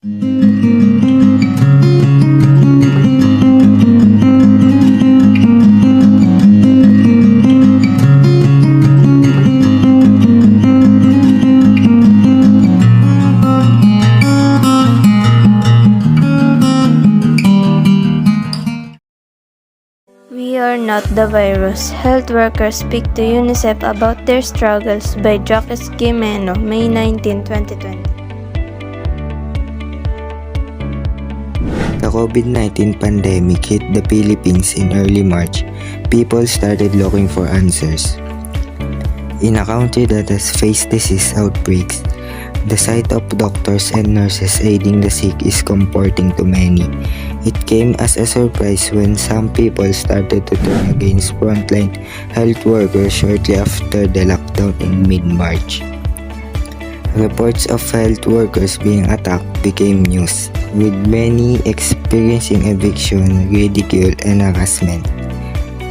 We Are Not the Virus. Health workers speak to UNICEF about their struggles by Jacques Gimeno, May 19, 2020. The COVID-19 pandemic hit the Philippines in early March. People started looking for answers. In a country that has faced disease outbreaks, the sight of doctors and nurses aiding the sick is comforting to many. It came as a surprise when some people started to turn against frontline health workers shortly after the lockdown in mid-March. Reports of health workers being attacked became news, with many experiencing eviction, ridicule, and harassment.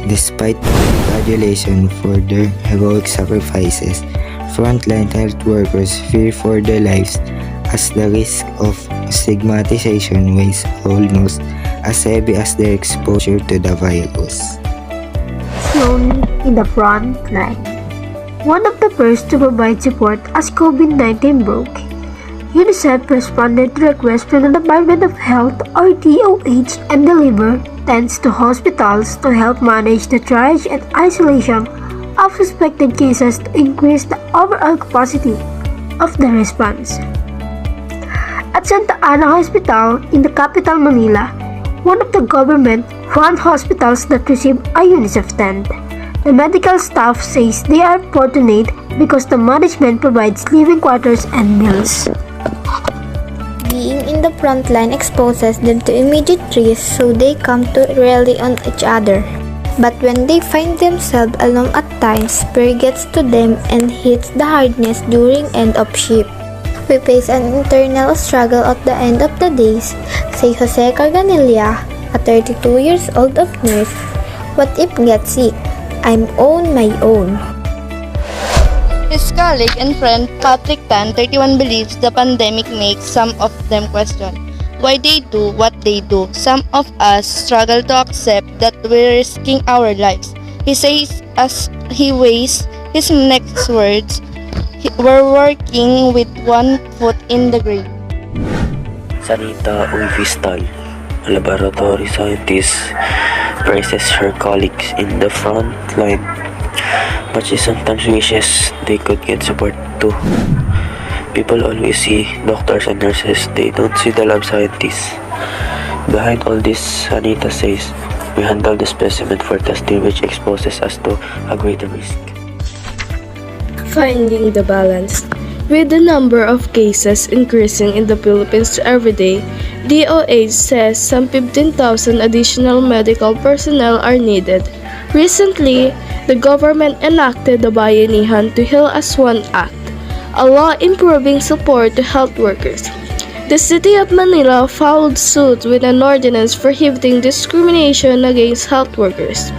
Despite congratulations for their heroic sacrifices, frontline health workers fear for their lives as the risk of stigmatization weighs almost as heavy as their exposure to the virus. Slowly in the front line. One of the first to provide support as COVID-19 broke, UNICEF responded to requests from the Department of Health or DOH and delivered tents to hospitals to help manage the triage and isolation of suspected cases to increase the overall capacity of the response. At Santa Ana Hospital in the capital Manila, one of the government-run hospitals that received a UNICEF tent, the medical staff says they are fortunate because the management provides living quarters and meals. Being in the front line exposes them to immediate risks, so they come to rely on each other. But when they find themselves alone at times, fear gets to them and hits the hardness during end of shift. We face an internal struggle at the end of the days, say Jose Carganilla, a 32 years old of nurse. What if get sick? I'm on my own. His colleague and friend Patrick Tan, 31, believes the pandemic makes some of them question why they do what they do. Some of us struggle to accept that we're risking our lives. He says as he weighs his next words, we're working with one foot in the grave. Sanita Ulvistal, a laboratory scientist, praises her colleagues in the front line, but she sometimes wishes they could get support too. People always see doctors and nurses, they don't see the lab scientists. Behind all this, Anita says, we handle the specimen for testing, which exposes us to a greater risk. Finding the balance. With the number of cases increasing in the Philippines every day, DOH says some 15,000 additional medical personnel are needed. Recently, the government enacted the Bayanihan to Heal as One Act, a law improving support to health workers. The city of Manila followed suit with an ordinance prohibiting discrimination against health workers.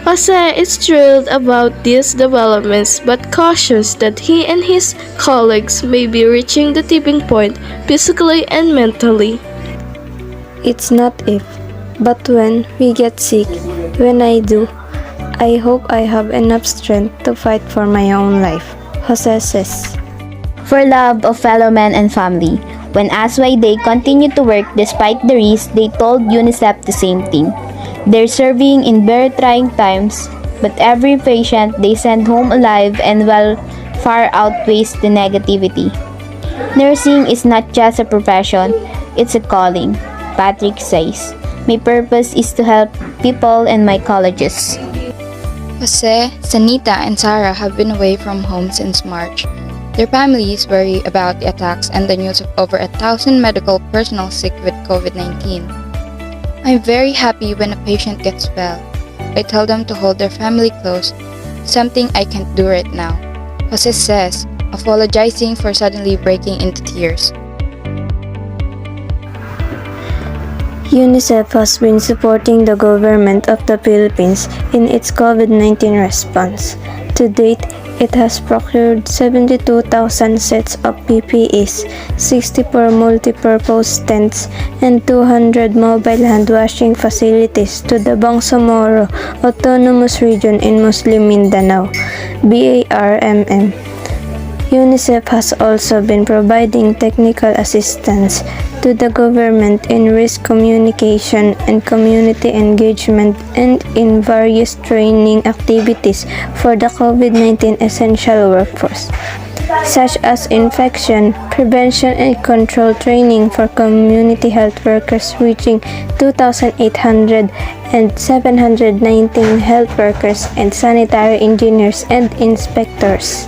Jose is thrilled about these developments but cautious that he and his colleagues may be reaching the tipping point physically and mentally. It's not if, but when we get sick. When I do, I hope I have enough strength to fight for my own life, Jose says. For love of fellow men and family, when asked why they continue to work despite the risk, they told UNICEF the same thing. They're serving in very trying times, but every patient they send home alive and well far outweighs the negativity. Nursing is not just a profession, it's a calling, Patrick says. My purpose is to help people and my colleges. Jose, Sanita, and Sarah have been away from home since March. Their families worry about the attacks and the news of over 1,000 medical personnel sick with COVID-19. I'm very happy when a patient gets well. I tell them to hold their family close, something I can't do right now, Jose says, apologizing for suddenly breaking into tears. UNICEF has been supporting the government of the Philippines in its COVID-19 response. To date, it has procured 72,000 sets of PPEs, 64 multi-purpose tents, and 200 mobile hand washing facilities to the Bangsamoro Autonomous Region in Muslim Mindanao, BARMM. UNICEF has also been providing technical assistance to the government in risk communication and community engagement and in various training activities for the COVID-19 essential workforce, such as infection, prevention and control training for community health workers reaching 2,800 and 719 health workers and sanitary engineers and inspectors.